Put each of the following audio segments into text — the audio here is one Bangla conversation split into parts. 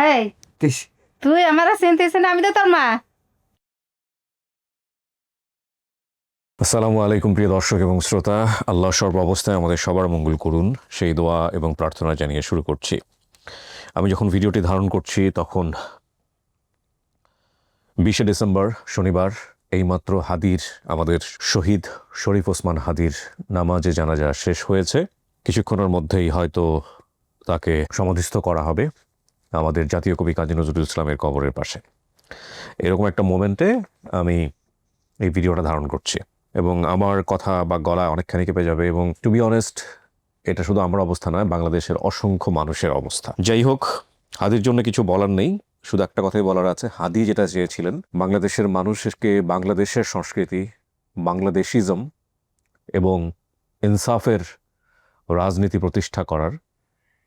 এই তুই আমার চিনতিস না, আমি তো তোর মা। আসসালামু আলাইকুম প্রিয় দর্শক এবং শ্রোতা। আল্লাহ সর্ব অবস্থায় আমাদের সবার মঙ্গল করুন, সেই দোয়া এবং প্রার্থনা জানিয়ে শুরু করছি। আমি যখন ভিডিওটি ধারণ করছি তখন 20শে ডিসেম্বর শনিবার। এইমাত্র হাদির, আমাদের শহীদ শরীফ ওসমান হাদির নামাজে জানাজা শেষ হয়েছে। কিছুক্ষণের মধ্যেই হয়তো তাকে সমাধিস্থ করা হবে আমাদের জাতীয় কবি কাজী নজরুল ইসলামের কবরের পাশে। এরকম একটা মোমেন্টে আমি এই ভিডিওটা ধারণ করছি এবং আমার কথা বা গলা অনেকখানি কেঁপে যাবে। এবং টু বি অনেস্ট, এটা শুধু আমার অবস্থা নয়, বাংলাদেশের অসংখ্য মানুষের অবস্থা। যাই হোক, হাদির জন্য কিছু বলার নেই, শুধু একটা কথাই বলার আছে। হাদি যেটা চেয়েছিলেন, বাংলাদেশের মানুষকে বাংলাদেশের সংস্কৃতি, বাংলাদেশিজম এবং ইনসাফের রাজনীতি প্রতিষ্ঠা করার,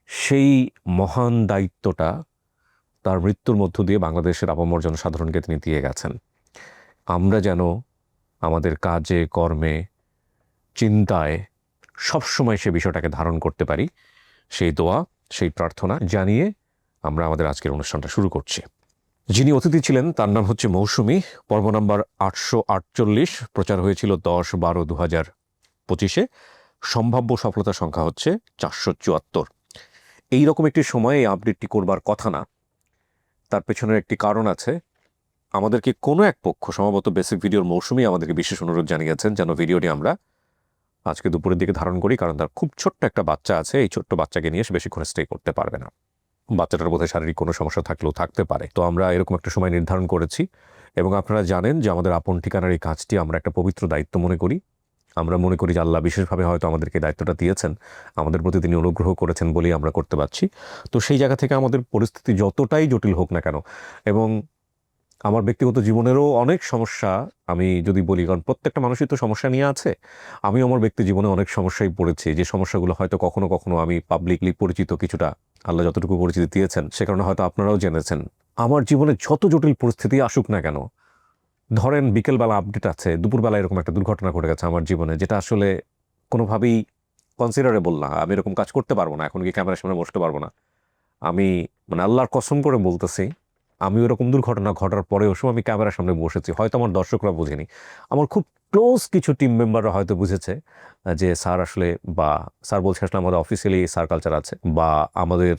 সেই মহান দায়িত্বটা তার মৃত্যুর মধ্য দিয়ে বাংলাদেশের আপামর জনসাধারণকে তিনি দিয়ে গেছেন। আমরা যেন আমাদের কাজে, কর্মে, চিন্তায় সবসময় সে বিষয়টাকে ধারণ করতে পারি, সেই দোয়া, সেই প্রার্থনা জানিয়ে আমরা আমাদের আজকের অনুষ্ঠানটা শুরু করছি। যিনি অতিথি ছিলেন তার নাম হচ্ছে মৌসুমী। পর্ব নাম্বার 848, প্রচার হয়েছিল 10/12/2025। সম্ভাব্য সফলতার সংখ্যা হচ্ছে 474। এইরকম একটি সময়ে এই আপডেটটি করবার কথা না, তার পেছনের একটি কারণ আছে। আমাদেরকে কোনো এক পক্ষ, সম্ভবত বেসিক ভিডিওর মৌসুমী, আমাদেরকে বিশেষ অনুরোধ জানিয়েছেন যেন ভিডিওটি আমরা আজকে দুপুরের দিকে ধারণ করি, কারণ তার খুব ছোট্ট একটা বাচ্চা আছে। এই ছোট্ট বাচ্চাকে নিয়ে সে বেশিক্ষণ স্টে করতে পারবে না। বাচ্চাটার বোধহয় শারীরিক কোনো সমস্যা থাকলেও থাকতে পারে। তো আমরা এরকম একটা সময় নির্ধারণ করেছি এবং আপনারা জানেন যে আমাদের আপন ঠিকানার এই কাজটি আমরা একটা পবিত্র দায়িত্ব মনে করি। আমরা মনে করি যে আল্লাহ বিশেষভাবে হয়তো আমাদেরকে দায়িত্বটা দিয়েছেন, আমাদের প্রতি তিনি অনুগ্রহ করেছেন বলেই আমরা করতে পারছি। তো সেই জায়গা থেকে আমাদের পরিস্থিতি যতটাই জটিল হোক না কেন, এবং আমার ব্যক্তিগত জীবনেরও অনেক সমস্যা আমি যদি বলি, কারণ প্রত্যেকটা মানুষই তো সমস্যা নিয়ে আছে। আমি আমার ব্যক্তি জীবনে অনেক সমস্যায় পড়েছি, যে সমস্যাগুলো হয়তো কখনো কখনো আমি পাবলিকলি পরিচিত কিছুটা, আল্লাহ যতটুকু পরিচিতি দিয়েছেন সে কারণে হয়তো আপনারাও জেনেছেন। আমার জীবনে যত জটিল পরিস্থিতি আসুক না কেন, ধরেন বিকেলবেলা আপডেট আছে, দুপুরবেলা এরকম একটা দুর্ঘটনা ঘটে গেছে আমার জীবনে, যেটা আসলে কোনোভাবেই কনসিডারেবল না। আমি এরকম কাজ করতে পারবো না, এখন কি ক্যামেরার সামনে বসতে পারবো না। আমি আল্লাহর কসম করে বলতেছি, আমি ওরকম দুর্ঘটনা ঘটার পরেও সময় আমি ক্যামেরার সামনে বসেছি। হয়তো আমার দর্শকরা বোঝেনি, আমার খুব ক্লোজ কিছু টিম মেম্বাররা হয়তো বুঝেছে যে স্যার আসলে, বা স্যার বলছে আসলে আমাদের অফিসিয়ালি স্যার কালচার আছে, বা আমাদের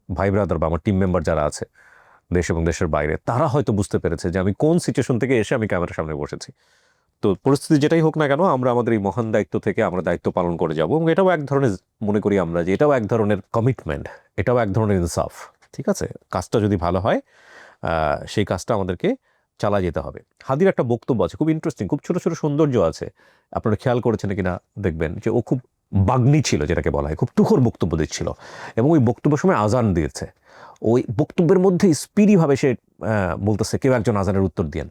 ভাই ব্রাদার বা আমার টিম মেম্বার যারা আছে দেশ এবং দেশের বাইরে, তারা হয়তো বুঝতে পেরেছে যে আমি কোন সিচুয়েশন থেকে এসে আমি ক্যামেরার সামনে বসেছি। তো পরিস্থিতি যেটাই হোক না কেন, আমরা আমাদের এই মহান দায়িত্ব থেকে আমরা দায়িত্ব পালন করে যাব। এবং এটাও এক ধরনের, মনে করি আমরা যে এটাও এক ধরনের কমিটমেন্ট, এটাও এক ধরনের ইনসাফ। ঠিক আছে, কাজটা যদি ভালো হয় সেই কাজটা আমাদেরকে চালা যেতে হবে। হাদির একটা বক্তব্য আছে খুব ইন্টারেস্টিং, খুব ছোট ছোট সৌন্দর্য আছে। আপনারা খেয়াল করেছেন কিনা দেখবেন যে ও খুব বাগ্নি ছিল, যেটাকে বলা হয়, খুব তুখর বক্তব্য দিচ্ছিল। এবং ওই বক্তব্যের সময় আজান দিয়েছে। ওই বক্তব্যের মধ্যে স্পিরিভাবে সে বলতেছে, কেউ একজন আজানের উত্তর দিয়েন।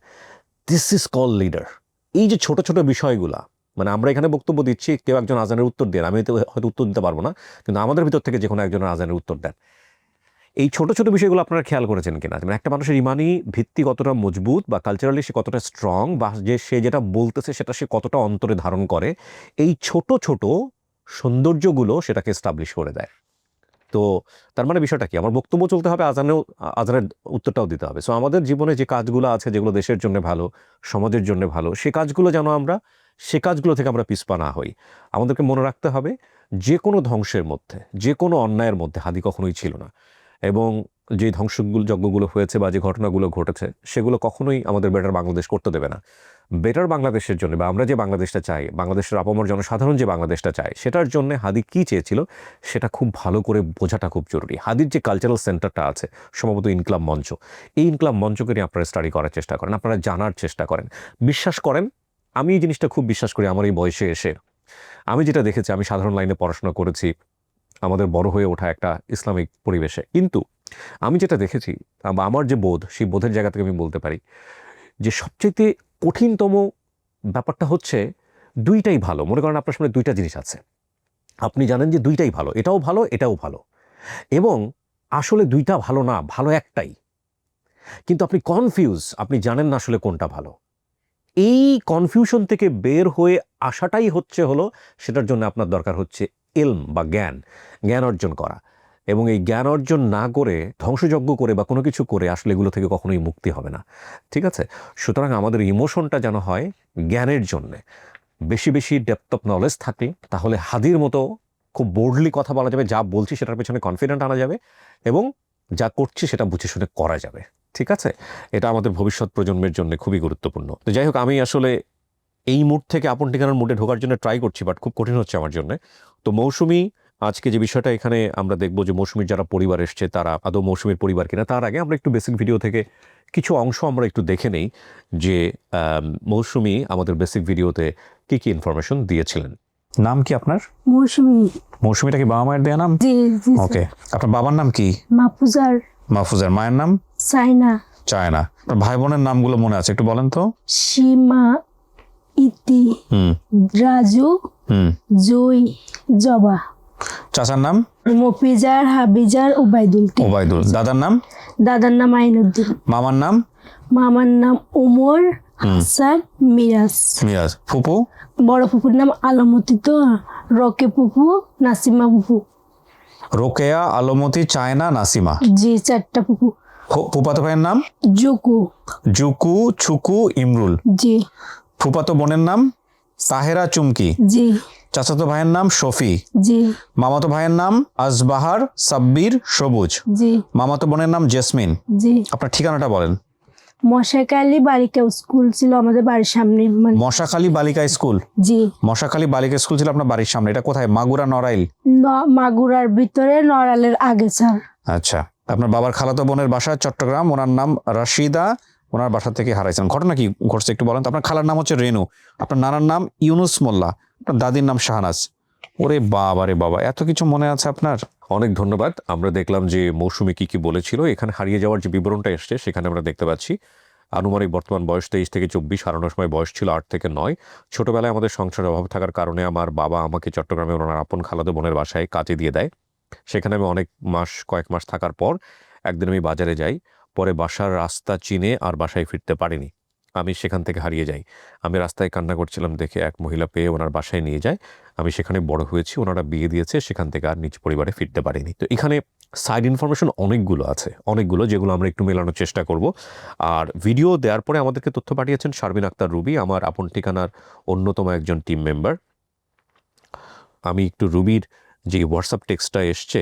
This is call leader. এই যে ছোট ছোট বিষয়গুলা, আমরা এখানে বক্তব্য দিচ্ছি, কেউ একজন আজানের উত্তর দেন, আমি তো হয়তো উত্তর দিতে পারবো না, কিন্তু আমাদের ভিতর থেকে যে কোনো একজনের আজানের উত্তর দেন। এই ছোট ছোট বিষয়গুলো আপনারা খেয়াল করেছেন কিনা, একটা মানুষের ইমানি ভিত্তি কতটা মজবুত, বা কালচারালি সে কতটা স্ট্রং, বা যে সে যেটা বলতেছে সেটা সে কতটা অন্তরে ধারণ করে, এই ছোট ছোট সৌন্দর্যগুলো সেটাকে এস্টাবলিশ করে দেয়। তো তার বিষয়টা কি, আমার বক্তব্য চলতে হবে, আজানের উত্তরটাও দিতে হবে। সো আমাদের জীবনে যে কাজগুলো আছে, যেগুলো দেশের জন্য ভালো, সমাজের জন্য ভালো, সে কাজগুলো যেন সে কাজগুলো থেকে আমরা পিছপা না হই। আমাদেরকে মনে রাখতে হবে, যে কোনো ধ্বংসের মধ্যে, যে কোনো অন্যায়ের মধ্যে হাদি কখনোই ছিল না। এবং যে যজ্ঞগুলো হয়েছে বা যে ঘটনাগুলো ঘটেছে, সেগুলো কখনোই আমাদের বেটার বাংলাদেশ করতে দেবে না। বেটার বাংলাদেশের জন্য, বা আমরা যে বাংলাদেশটা চাই, বাংলাদেশের আপামর জনসাধারণ যে বাংলাদেশটা চায়, সেটার জন্য হাদি কী চেয়েছিল সেটা খুব ভালো করে বোঝাটা খুব জরুরি। হাদির যে কালচারাল সেন্টারটা আছে, সম্ভবত ইনকলাব মঞ্চ, এই ইনকলাব মঞ্চকে নিয়ে আপনারা স্টাডি করার চেষ্টা করেন, আপনারা জানার চেষ্টা করেন। বিশ্বাস করেন, আমি এই জিনিসটা খুব বিশ্বাস করি। আমার এই বয়সে এসে আমি যেটা দেখেছি, আমি সাধারণ লাইনে পড়াশোনা করেছি, আমাদের বড় হয়ে ওঠা একটা ইসলামিক পরিবেশে, কিন্তু আমি যেটা দেখেছি, বা আমার যে বোধ, সেই বোধের জায়গা থেকে আমি বলতে পারি যে সবচেয়ে কঠিনতম ব্যাপারটা হচ্ছে দুইটাই ভালো। মনে করেন আপনার সামনে দুইটা জিনিস আছে, আপনি জানেন যে দুইটাই ভালো, এটাও ভালো এটাও ভালো, এবং আসলে দুইটা ভালো না, ভালো একটাই, কিন্তু আপনি কনফিউজ, আপনি জানেন না আসলে কোনটা ভালো। এই কনফিউশন থেকে বের হয়ে আসাটাই হলো সেটার জন্য আপনার দরকার হচ্ছে ইলম বা জ্ঞান অর্জন করা। এবং এই জ্ঞান অর্জন না করে ধ্বংসযজ্ঞ করে বা কোনো কিছু করে আসলে এগুলো থেকে কখনোই মুক্তি হবে না, ঠিক আছে? সুতরাং আমাদের ইমোশনটা যেন হয় জ্ঞানের জন্যে। বেশি বেশি ডেপথ অফ নলেজ থাকলে তাহলে হাদির মতো খুব বোল্ডলি কথা বলা যাবে, যা বলছি সেটার পেছনে কনফিডেন্ট আনা যাবে এবং যা করছি সেটা বুঝে শুনে করা যাবে, ঠিক আছে? এটা আমাদের ভবিষ্যৎ প্রজন্মের জন্য খুবই গুরুত্বপূর্ণ। তো যাই হোক, আমি আসলে এই মুড থেকে আপন ঠিকানার মুডে ঢোকার জন্য ট্রাই করছি, বাট খুব কঠিন হচ্ছে আমার জন্য। তো মৌসুমী, আজকে যে বিষয়টা এখানে আমরা দেখবো যে মৌসুমীর যারা পরিবার এসছে তারা আদৌ মৌসুমীর পরিবার কিনা, তার আগে আমরা একটু বেসিক ভিডিও থেকে কিছু অংশ আমরা একটু দেখে নেই যে মৌসুমী আমাদের বেসিক ভিডিওতে কি কি ইনফরমেশন দিয়েছিলেন। নাম কি আপনার? মৌসুমী। মৌসুমীটা কি বাবা মায়ের দেয়া নাম? জি জি ওকে, আপনার বাবার নাম কি? মাহফুজার। মাহফুজার। মায়ের নাম? সাইনা। চায়না। আপনার ভাই বোনের নামগুলো মনে আছে, একটু বলেন তো। সীমা, ইতি, রাজু, জয়, জবা। চাচার নাম? মফিজার, হাবিজার, ওবায়দুল। ওবায়দুল। দাদার নাম? দাদার নাম আইনুদ্দিন। মামার নাম? মামার নাম ওমর, হাসান, মিরাজ। মিরাজ। ফুপু? বড় ফুপুর নাম আলমতি, তো রকে ফুপু, নাসিমা ফুপু। রোকেয়া, আলমতি, চায়না, নাসিমা। জি, 4টা ফুপু। ফুপাতো ভাইয়ের নাম? জুকু। জুকু, ছুকু, ইমরুল। জি। ফুপাতো বোনের নাম? সাহেরা, চুমকি। জি। চাচাতো ভাইয়ের নাম শফি। জি। মামাতো ভাইয়ের নাম আসবাহার, সাব্বির, সবুজ। জি। মামাতো বোনের নাম জেসমিন। জি। আপনার ঠিকানাটা বলেন। মশাখালী বালিকা স্কুল ছিল আমাদের বাড়ির সামনে। মশাখালী বালিকা স্কুল? জি। মশাখালী বালিকা স্কুল ছিল আপনার বাড়ির সামনে। এটা কোথায়? মাগুরা, নড়াইল? মাগুরার ভিতরে, নড়ালের আগে স্যার। আচ্ছা। আপনার বাবার খালাতো বোনের বাসা চট্টগ্রাম, ওনার নাম রাশিদা, ওনার বাসা থেকে হারাইছেন। ঘটনা কি ঘটছে একটু বলেন তো। আপনার খালার নাম হচ্ছে রেনু, আপনার নানার নাম ইউনুস মোল্লা, আপনার দাদির নাম শাহনাজ। ওরে বাবা রে বাবা, এত কিছু মনে আছে আপনার। অনেক ধন্যবাদ। আমরা দেখলাম যে মৌসুমী কি কি বলেছিল। এখানে হারিয়ে যাওয়ার যে বিবরণটা এসছে সেখানে আমরা দেখতে পাচ্ছি আনুমানিক বর্তমান বয়স 23 থেকে 24, হারানোর সময় বয়স ছিল 8 থেকে 9। ছোটবেলায় আমাদের সংসারের অভাব থাকার কারণে আমার বাবা আমাকে চট্টগ্রামে ওনার আপন খালাতো বোনের বাসায় কাজে দিয়ে দেয়। সেখানে আমি কয়েক মাস থাকার পর একদিন আমি বাজারে যাই। পরে বাসার রাস্তা চিনে আর বাসায় ফিরতে পারিনি। আমি সেখান থেকে হারিয়ে যাই। আমি রাস্তায় কান্না করছিলাম দেখে এক মহিলা পেয়ে ওনার বাসায় নিয়ে যায়। আমি সেখানে বড় হয়েছি, ওনারা বিয়ে দিয়েছে, সেখান থেকে আর নিজ পরিবারে ফিরতে পারিনি। তো এখানে সাইড ইনফরমেশন অনেকগুলো আছে, অনেকগুলো, যেগুলো আমরা একটু মেলানোর চেষ্টা করব। আর ভিডিও দেওয়ার পরে আমাদেরকে তথ্য পাঠিয়েছেন শারমিন আক্তার রুবি, আমার আপন ঠিকানার অন্যতম একজন টিম মেম্বার। আমি একটু রুবির যে হোয়াটসঅ্যাপ টেক্সটটা এসছে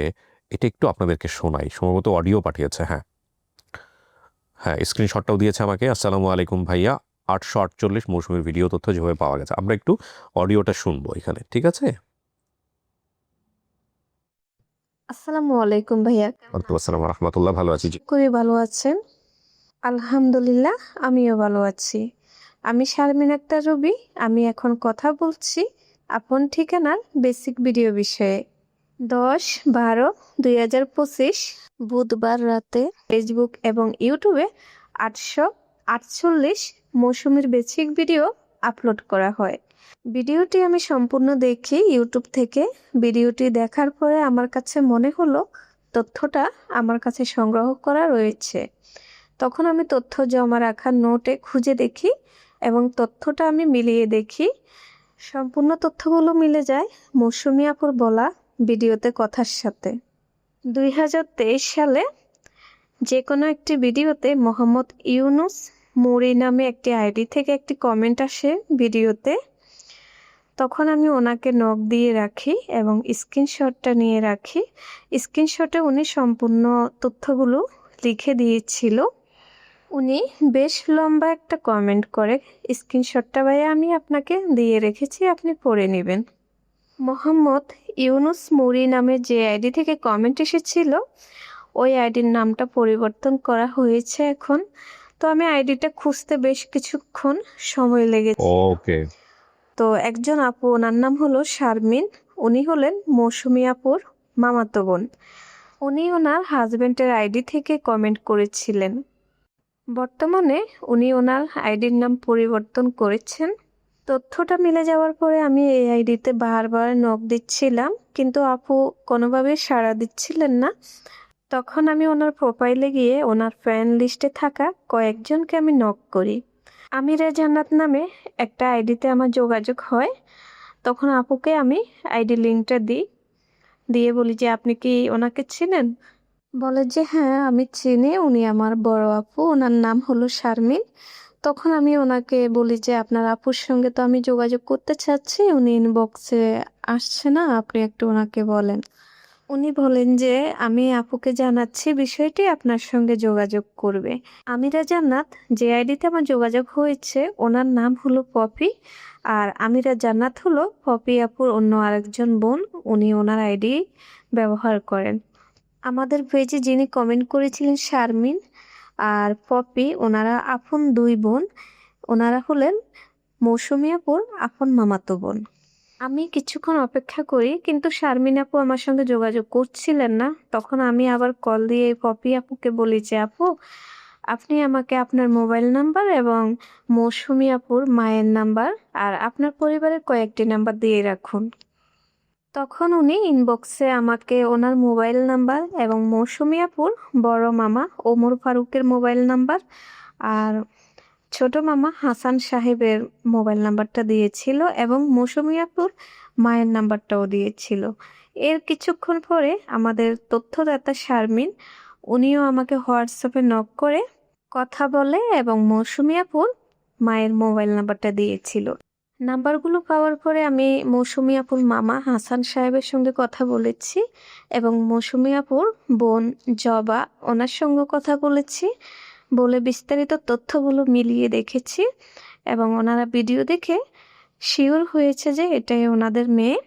এটা একটু আপনাদেরকে শোনাই, সম্ভবত অডিও পাঠিয়েছে। হ্যাঁ, স্ক্রিনশটটাও দিয়েছে আমাকে। আসসালামু আলাইকুম ভাইয়া, 848 মৌসুমীর ভিডিও তথ্য যেভাবে পাওয়া গেছে। আমরা একটু অডিওটা শুনবো এখানে, ঠিক আছে? আসসালামু আলাইকুম ভাইয়া। আসসালামু রাহমাতুল্লাহ। ভালো আছি জি। খুবই ভালো আছেন? আলহামদুলিল্লাহ, আমিও ভালো আছি। আমি শারমিন আক্তার রুবি। আমি এখন কথা বলছি আপন ঠিকানার বেসিক ভিডিও বিষয়ে। 10/12/2025 বুধবার রাতে ফেসবুক এবং ইউটিউবে 848 মৌসুমীর বেসিক ভিডিও আপলোড করা হয়। ভিডিওটি আমি সম্পূর্ণ দেখি ইউটিউব থেকে। ভিডিওটি দেখার পরে আমার কাছে মনে হলো তথ্যটা আমার কাছে সংগ্রহ করা রয়েছে। তখন আমি তথ্য জমা রাখা নোটে খুঁজে দেখি এবং তথ্যটা আমি মিলিয়ে দেখি। সম্পূর্ণ তথ্যগুলো মিলে যায় মৌসুমী আপুর বলা ভিডিওতে কথার সাথে। 2023 সালে যে কোনো একটি ভিডিওতে মোহাম্মদ ইউনুস মুরি নামে একটি আইডি থেকে একটি কমেন্ট আসে ভিডিওতে। তখন আমি ওনাকে নক দিয়ে রাখি এবং স্ক্রিনশটটা নিয়ে রাখি। স্ক্রিনশটে উনি সম্পূর্ণ তথ্যগুলো লিখে দিয়েছিল। উনি বেশ লম্বা একটা কমেন্ট করে। স্ক্রিনশটটা ভাইয়া আমি আপনাকে দিয়ে রেখেছি, আপনি পড়ে নেবেন। মোহাম্মদ ইউনুস মুরি নামে যে আইডি থেকে কমেন্ট এসেছিল ওই আইডির নামটা পরিবর্তন করা হয়েছে এখন। তো আমি আইডিটা খুঁজতে বেশ কিছুক্ষণ সময় লেগেছে। ওকে। তো একজন আপু, ওনার নাম হলো শারমিন, উনি হলেন মৌসুমী আপুর মামাতো বোন। উনি ওনার হাজবেন্ডের আইডি থেকে কমেন্ট করেছিলেন। বর্তমানে উনি ওনার আইডির নাম পরিবর্তন করেছেন। তথ্যটা মিলে যাওয়ার পরে আমি এই আইডিতে বারবার নক দিচ্ছিলাম, কিন্তু আপু কোনোভাবেই সাড়া দিচ্ছিলেন না। তখন আমি ওনার প্রোফাইলে গিয়ে ওনার ফ্রেন্ড লিস্টে থাকা কয়েকজনকে আমি নক করি। আমিরা জান্নাত নামে একটা আইডিতে আমার যোগাযোগ হয়। তখন আপুকে আমি আইডি লিঙ্কটা দিই। দিয়ে বলি যে আপনি কি ওনাকে চেনেন? বলে যে হ্যাঁ আমি চিনি, উনি আমার বড় আপু, ওনার নাম হলো শারমিন। তখন আমি ওনাকে বলি যে আপনার আপুর সঙ্গে তো আমি যোগাযোগ করতে চাচ্ছি, উনি ইনবক্সে আসছে না, আপনি একটু ওনাকে বলেন। উনি বলেন যে আমি আপুকে জানাচ্ছি বিষয়টি, আপনার সঙ্গে যোগাযোগ করবে। আমিরা জান্নাত যে আইডিতে আমার যোগাযোগ হয়েছে ওনার নাম হলো পপি, আর আমিরা জান্নাত হলো পপি আপুর অন্য আরেকজন বোন, উনি ওনার আইডি ব্যবহার করেন। আমাদের পেজে যিনি কমেন্ট করেছিলেন শারমিন আর পপি, ওনারা আপন দুই বোন। ওনারা হলেন মৌসুমী আপুর আপন মামাতো বোন। আমি কিছুক্ষণ অপেক্ষা করি, কিন্তু শারমিন আপু আমার সঙ্গে যোগাযোগ করছিলেন না। তখন আমি আবার কল দিয়ে পপি আপুকে বলি যে আপু, আপনি আমাকে আপনার মোবাইল নাম্বার এবং মৌসুমী আপুর মায়ের নাম্বার আর আপনার পরিবারের কয়েকটি নাম্বার দিয়ে রাখুন। তখন উনি ইনবক্সে আমাকে ওনার মোবাইল নাম্বার এবং মৌসুমী আপুর বড় মামা ওমর ফারুকের মোবাইল নাম্বার আর ছোট মামা হাসান সাহেবের মোবাইল নাম্বারটা দিয়েছিল এবং মৌসুমী আপুর মায়ের নাম্বারটাও দিয়েছিল। এর কিছুক্ষণ পরে আমাদের তথ্যদাতা শারমিন, উনিও আমাকে হোয়াটসঅ্যাপে নক করে কথা বলে এবং মৌসুমী আপুর মায়ের মোবাইল নাম্বারটা দিয়েছিল। নাম্বারগুলো পাওয়ার পরে আমি মৌসুমী আপুর মামা হাসান সাহেবের সঙ্গে কথা বলেছি এবং মৌসুমী আপুর বোন জবা, ওনার সঙ্গে কথা বলেছি, বলে বিস্তারিত তথ্যগুলো মিলিয়ে দেখেছি এবং ওনারা ভিডিও দেখে শিওর হয়েছে যে এটাই ওনাদের মেয়ে।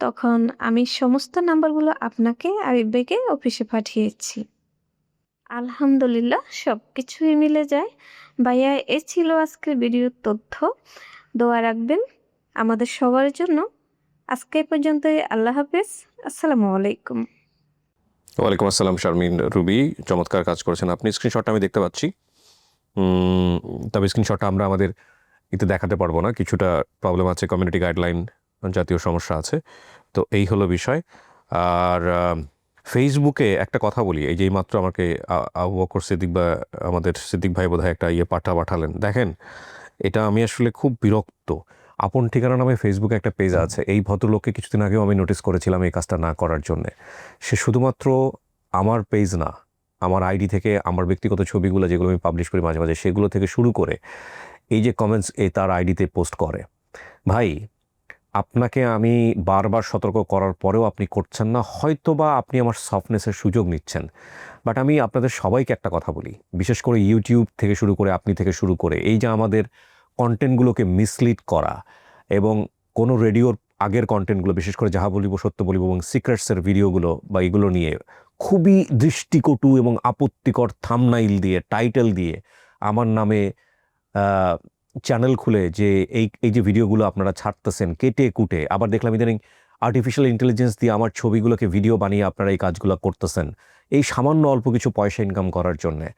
তখন আমি সমস্ত নাম্বারগুলো আপনাকে আরিফ ভাইকে অফিসে পাঠিয়েছি। আলহামদুলিল্লাহ সব কিছুই মিলে যায়। ভাইয়া, এ ছিল আজকের ভিডিওর তথ্য। দোয়া রাখবেন আমাদের সবার জন্য। আজকে এই পর্যন্তই। আল্লাহ হাফেজ। আসসালামু আলাইকুম। ওয়ালাইকুম আসসালাম শারমিন, রুবি চমৎকার কাজ করেছেন আপনি। স্ক্রিনশটটা আমি দেখতে পাচ্ছি, তবে স্ক্রিনশটটা আমরা আমাদের এতে দেখাতে পারবো না, কিছুটা প্রবলেম আছে, কমিউনিটি গাইডলাইন জাতীয় সমস্যা আছে। তো এই হলো বিষয়। আর ফেসবুকে একটা কথা বলি, এই যে মাত্র আমাকে আবু বকর সিদ্দিক বা আমাদের সিদ্দিক ভাই বোধহয় একটা পাঠালেন, দেখেন এটা আমি আসলে খুব বিরক্ত। আপন ঠিকানা নামে ফেসবুকে একটা পেজ আছে, এই ভদ্রলোককে কিছুদিন আগেও আমি নোটিস করেছিলাম এই কাজটা না করার জন্যে। সে শুধুমাত্র আমার পেজ না, আমার আইডি থেকে আমার ব্যক্তিগত ছবিগুলো যেগুলো আমি পাবলিশ করি মাঝে মাঝে, সেগুলো থেকে শুরু করে এই যে কমেন্টস তার আইডিতে পোস্ট করে। ভাই, আপনাকে আমি বারবার সতর্ক করার পরেও আপনি করছেন না, হয়তো বা আপনি আমার সফটনেসের সুযোগ নিচ্ছেন। বাট আমি আপনাদের সবাইকে একটা কথা বলি, বিশেষ করে ইউটিউব থেকে শুরু করে আপনি থেকে শুরু করে এই যে আমাদের কন্টেন্টগুলোকে মিসলিড করা এবং কোনো রেডিওর আগের কন্টেন্টগুলো, বিশেষ করে যাহা বলিব সত্য বলিব এবং সিক্রেটসের ভিডিওগুলো বা এগুলো নিয়ে খুবই দৃষ্টিকটু এবং আপত্তিকর থাম্বনেইল দিয়ে, টাইটেল দিয়ে আমার নামে চ্যানেল খুলে যে এই যে ভিডিওগুলো আপনারা ছাড়তেছেন কেটে কুটে, আবার দেখলাম ইদানিং আর্টিফিশিয়াল ইন্টেলিজেন্স দিয়ে আমার ছবিগুলোকে ভিডিও বানিয়ে আপনারা এই কাজগুলো করতেছেন এই সামান্য অল্প কিছু পয়সা ইনকাম করার জন্যে।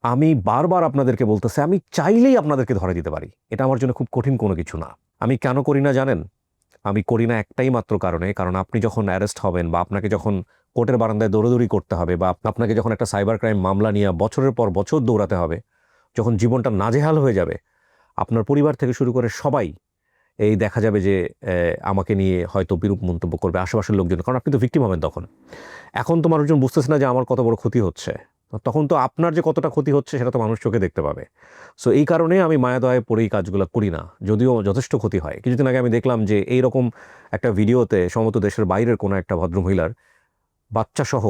আমি বারবার আপনাদেরকে বলতেছি, আমি চাইলেই আপনাদেরকে ধরে দিতে পারি, এটা আমার জন্য খুব কঠিন কোনো কিছু না। আমি কেন করি না জানেন? আমি করি না একটাই মাত্র কারণে, কারণ আপনি যখন অ্যারেস্ট হবেন বা আপনাকে যখন কোর্টের বারান্দায় দৌড়াদৌড়ি করতে হবে বা আপনাকে যখন একটা সাইবার ক্রাইম মামলা নিয়ে বছরের পর বছর দৌড়াতে হবে, যখন জীবনটা নাজেহাল হয়ে যাবে, আপনার পরিবার থেকে শুরু করে সবাই এই দেখা যাবে যে আমাকে নিয়ে হয়তো বিরূপ মন্তব্য করবে আশেপাশের লোকজন, কারণ আপনি তো ভিকটিম হবেন তখন। এখন তো মানুষজন বুঝতেছে না যে আমার কত বড় ক্ষতি হচ্ছে, তখন তো আপনার যে কতটা ক্ষতি হচ্ছে সেটা তো মানুষ চোখে দেখতে পাবে। সো এই কারণে আমি মায়াদয়ে পড়ে এই কাজগুলো করি না, যদিও যথেষ্ট ক্ষতি হয়। কিছুদিন আগে আমি দেখলাম যে এইরকম একটা ভিডিওতে সম্ভবত দেশের বাইরের কোনো একটা ভদ্রমহিলার বাচ্চাসহ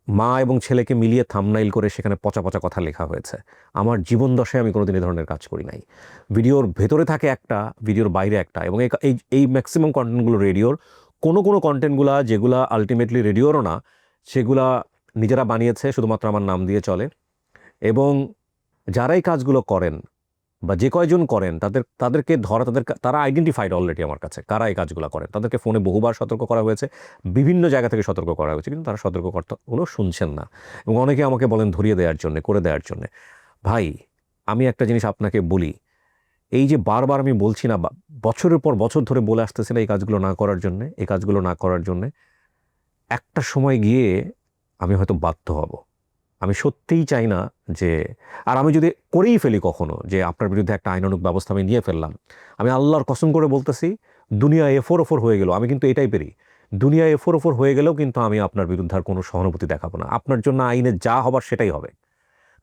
মা এবং ছেলেকে মিলিয়ে থাম্বনেইল করে সেখানে পচা পচা কথা লেখা হয়েছে। আমার জীবন দশায় আমি কোনোদিন এই ধরনের কাজ করি নাই। ভিডিওর ভেতরে থাকে একটা, ভিডিওর বাইরে একটা, এবং এই ম্যাক্সিমাম কন্টেন্টগুলো রেডিওর। কোনো কন্টেন্টগুলো যেগুলা আলটিমেটলি রেডিওরও না, সেগুলা নিজেরা বানিয়েছে, শুধুমাত্র আমার নাম দিয়ে চলে। এবং যারাই কাজগুলো করেন বা যে কয়জন করেন তাদেরকে ধরা, তারা আইডেন্টিফাইড অলরেডি আমার কাছে, কারা এই কাজগুলো করেন। তাদেরকে ফোনে বহুবার সতর্ক করা হয়েছে, বিভিন্ন জায়গা থেকে সতর্ক করা হয়েছে, কিন্তু তারা সতর্কবার্তাগুলো শুনছেন না। এবং অনেকে আমাকে বলেন ধরিয়ে দেওয়ার জন্য, করে দেওয়ার জন্যে। ভাই, আমি একটা জিনিস আপনাকে বলি, এই যে বারবার আমি বলছি না, বছরের পর বছর ধরে বলে আসতেছি না এই কাজগুলো না করার জন্যে, এই কাজগুলো না করার জন্যে, একটা সময় গিয়ে আমি হয়তো বাধ্য হব। আমি সত্যিই চাই না যে, আর আমি যদি করেই ফেলি কখনো যে আপনার বিরুদ্ধে একটা আইনানুগ ব্যবস্থা আমি নিয়ে ফেললাম, আমি আল্লাহর কসম করে বলতেছি, দুনিয়া এফোর হয়ে গেল, আমি কিন্তু এটাই পেরি দুনিয়ায় এফোর ওফোর হয়ে গেলেও কিন্তু আমি আপনার বিরুদ্ধে আর কোনো সহানুভূতি দেখাবো না। আপনার জন্য আইনে যা হবার সেটাই হবে।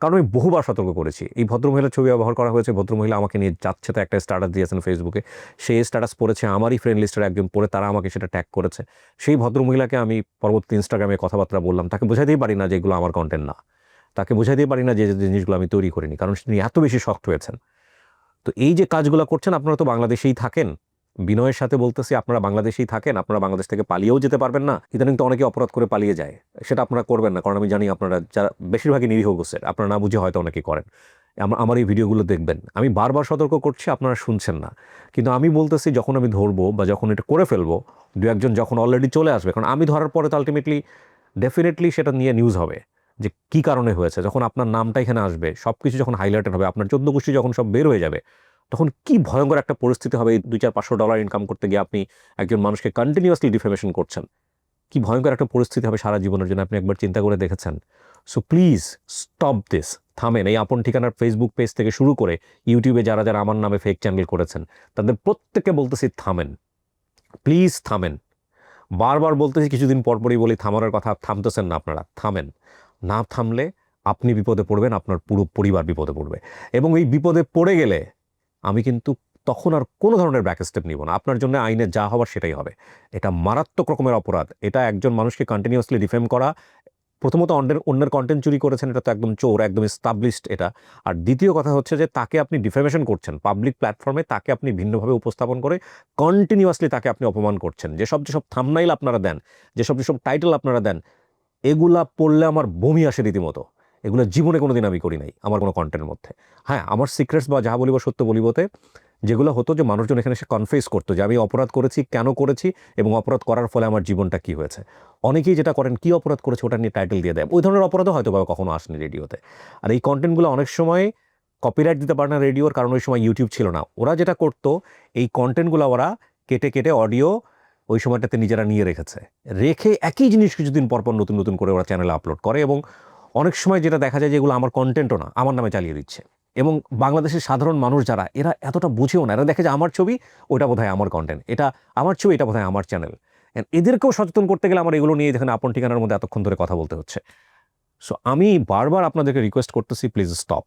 কারণ আমি বহুবার সতর্ক করেছি। এই ভদ্রমহিলার ছবি ব্যবহার করা হয়েছে, ভদ্রমহিলা আমাকে নিয়ে যাচ্ছে, তো একটা স্ট্যাটাস দিয়েছেন ফেসবুকে, সেই স্ট্যাটাস পড়েছে আমারই ফ্রেন্ড লিস্টের একজন, পড়ে তারা আমাকে সেটা ট্যাগ করেছে। সেই ভদ্রমহিলাকে আমি পরবর্তী ইনস্টাগ্রামে কথাবার্তা বললাম, তাকে বোঝাতেই পারি না যে এগুলো আমার কন্টেন্ট না, তাকে বোঝাতেই পারি না যে জিনিসগুলো আমি তৈরি করিনি, কারণ তিনি এত বেশি শক্ত হয়েছেন। তো এই যে কাজগুলো করছেন, আপনারা তো বাংলাদেশেই থাকেন, বিনয়ের সাথে বলতেছি আপনারা বাংলাদেশেই থাকেন, আপনারা বাংলাদেশ থেকে পালিয়েও যেতে পারবেন না। ইদানিং তো অনেকে অপরাধ করে পালিয়ে যায়, সেটা আপনারা করবেন না, কারণ আমি জানি আপনারা যারা বেশিরভাগই নিরীহ গোছের, আপনারা না বুঝে হয়তো অনেকে করেন। আমার এই ভিডিওগুলো দেখবেন, আমি বারবার সতর্ক করছি, আপনারা শুনছেন না। কিন্তু আমি বলতেছি যখন আমি ধরবো বা যখন এটা করে ফেলবো, দু একজন যখন অলরেডি চলে আসবে, কারণ আমি ধরার পরে তো আলটিমেটলি ডেফিনেটলি সেটা নিয়ে নিউজ হবে যে কী কারণে হয়েছে। যখন আপনার নামটা এখানে আসবে, সব কিছু যখন হাইলাইটেড হবে, আপনার 14 গোষ্ঠী যখন সব বের হয়ে যাবে, তখন কি ভয়ঙ্কর একটা পরিস্থিতি হবে। এই $200-500 ইনকাম করতে গিয়ে আপনি একজন মানুষকে কন্টিনিউয়াসলি ডিফেমেশন করছেন, কি ভয়ঙ্কর একটা পরিস্থিতি হবে সারা জীবনের জন্য, আপনি একবার চিন্তা করে দেখেছেন? সো প্লিজ স্টপ দিস, থামেন। এই আপন ঠিকানার ফেসবুক পেজ থেকে শুরু করে ইউটিউবে যারা যারা আমার নামে ফেক চ্যানেল করেছেন, তাদের প্রত্যেককে বলতেছি থামেন, প্লিজ থামেন। বারবার বলতেছি, কিছুদিন পরপরই বলি থামানোর কথা, থামতেছেন না আপনারা, থামেন। না থামলে আপনি বিপদে পড়বেন, আপনার পুরো পরিবার বিপদে পড়বে, এবং এই বিপদে পড়ে গেলে আমি কিন্তু তখন আর কোনো ধরনের ব্যাক স্টেপ নিব না। আপনার জন্য আইনে যা হওয়ার সেটাই হবে। এটা মারাত্মক রকমের অপরাধ। এটা একজন মানুষকে কন্টিনিউয়াসলি ডিফেম করা। প্রথমত অন্যের কন্টেন্ট চুরি করেছেন, এটা তো একদম চোর, একদম এস্টাবলিশড এটা। আর দ্বিতীয় কথা হচ্ছে যে তাকে আপনি ডিফেমেশন করছেন পাবলিক প্ল্যাটফর্মে, তাকে আপনি ভিন্নভাবে উপস্থাপন করে কন্টিনিউয়াসলি তাকে আপনি অপমান করছেন। যেসব থাম্বনেইল আপনারা দেন, যেসব টাইটেল আপনারা দেন, এগুলা পড়লে আমার বমি আসে রীতিমতো। এগুলো জীবনে কোনো দিন আমি করি নাই আমার কোনো কন্টেন্টের মধ্যে। হ্যাঁ, আমার সিক্রেটস বা যাহা বলিব সত্য বলিবতে যেগুলো হতো, যে মানুষজন এখানে এসে কনফেস করতো যে আমি অপরাধ করেছি, কেন করেছি, এবং অপরাধ করার ফলে আমার জীবনটা কী হয়েছে। অনেকেই যেটা করেন, কি অপরাধ করেছে ওটা নিয়ে টাইটেল দিয়ে দেয়, ওই ধরনের অপরাধও হয়তো বা কখনো আসেনি রেডিওতে। আর এই কন্টেন্টগুলো অনেক সময় কপিরাইট দিতে পারে না রেডিওর, কারণ ওই সময় ইউটিউব ছিল না। ওরা যেটা করতো, এই কন্টেন্টগুলো ওরা কেটে কেটে অডিও ওই সময়টাতে নিজেরা নিয়ে রেখে একই জিনিস কিছুদিন পরপর নতুন নতুন করে ওরা চ্যানেলে আপলোড করে, এবং অনেক সময় যেটা দেখা যায় যে এগুলো আমার কন্টেন্টও না, আমার নামে চালিয়ে দিচ্ছে। এবং বাংলাদেশের সাধারণ মানুষ যারা, এরা এতটা বুঝেও না, এরা দেখে যে আমার ছবি ওটা বোধহয় আমার কন্টেন্ট, এটা আমার ছবি, এটা বোধহয় আমার চ্যানেল। এদেরকেও সচেতন করতে গেলে আমার এগুলো নিয়ে দেখেন আপন ঠিকানার মধ্যে এতক্ষণ ধরে কথা বলতে হচ্ছে। সো আমি বারবার আপনাদেরকে রিকোয়েস্ট করতেছি, প্লিজ স্টপ।